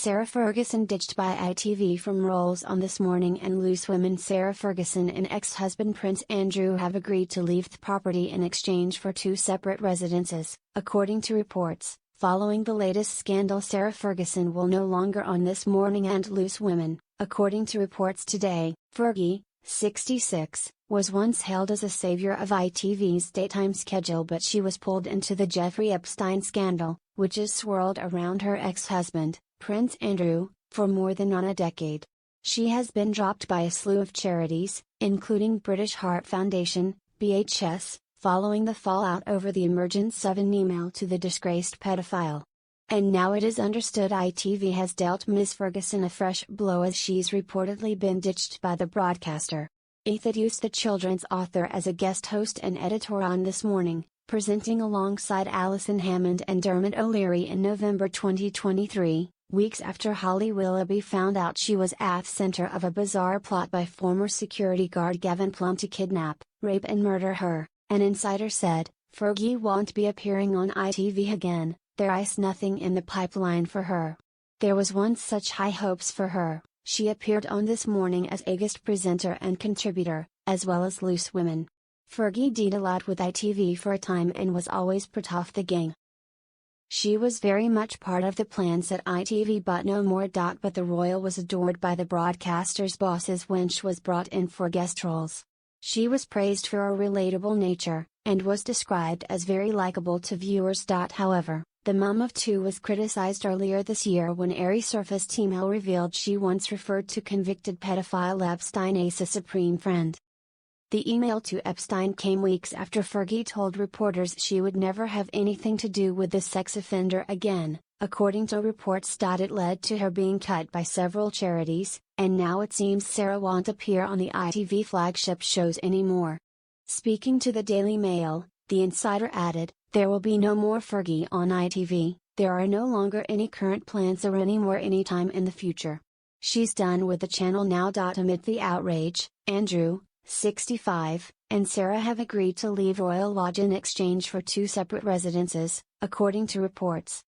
Sarah Ferguson ditched by ITV from roles on This Morning and Loose Women. Sarah Ferguson and ex-husband Prince Andrew have agreed to leave the property in exchange for two separate residences, according to reports. Following the latest scandal, Sarah Ferguson will no longer on This Morning and Loose Women, according to reports today. Fergie, 66, was once hailed as a savior of ITV's daytime schedule, but she was pulled into the Jeffrey Epstein scandal, which is swirled around her ex-husband, Prince Andrew, for more than a decade. She has been dropped by a slew of charities, including British Heart Foundation, BHS, following the fallout over the emergence of an email to the disgraced pedophile. And now it is understood ITV has dealt Ms. Ferguson a fresh blow, as she's reportedly been ditched by the broadcaster. Introduced the children's author as a guest host and editor on This Morning, presenting alongside Alison Hammond and Dermot O'Leary in November 2023, weeks after Holly Willoughby found out she was at the center of a bizarre plot by former security guard Gavin Plum to kidnap, rape and murder her. An insider said, "Fergie won't be appearing on ITV again, there is nothing in the pipeline for her. There was once such high hopes for her." She appeared on This Morning as a guest presenter and contributor, as well as Loose Women. Fergie did a lot with ITV for a time and was always part of the gang. She was very much part of the plans at ITV, but no more. But the royal was adored by the broadcaster's bosses when she was brought in for guest roles. She was praised for her relatable nature, and was described as very likable to viewers. However, the mum of two was criticized earlier this year when a resurfaced email revealed she once referred to convicted pedophile Epstein as a supreme friend. The email to Epstein came weeks after Fergie told reporters she would never have anything to do with the sex offender again, according to reports. It led to her being cut by several charities, and now it seems Sarah won't appear on the ITV flagship shows anymore. Speaking to the Daily Mail, the insider added, "There will be no more Fergie on ITV, there are no longer any current plans or any more anytime in the future. She's done with the channel now." Amid the outrage, Andrew, 65, and Sarah have agreed to leave Royal Lodge in exchange for two separate residences, according to reports.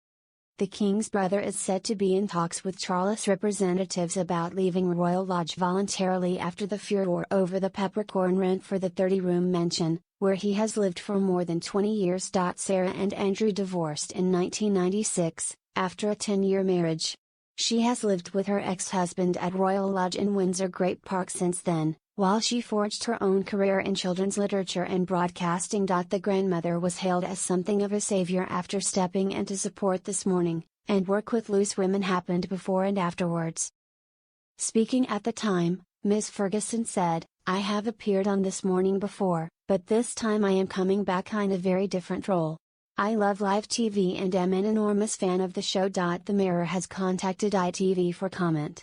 The King's brother is said to be in talks with Charles representatives about leaving Royal Lodge voluntarily after the furore over the peppercorn rent for the 30-room mansion, where he has lived for more than 20 years. Sarah and Andrew divorced in 1996, after a 10-year marriage. She has lived with her ex-husband at Royal Lodge in Windsor Great Park since then, while she forged her own career in children's literature and broadcasting. The grandmother was hailed as something of a savior after stepping in to support This Morning, and work with Loose Women happened before and afterwards. Speaking at the time, Ms. Ferguson said, "I have appeared on This Morning before, but this time I am coming back in a very different role. I love live TV and am an enormous fan of the show." The Mirror has contacted ITV for comment.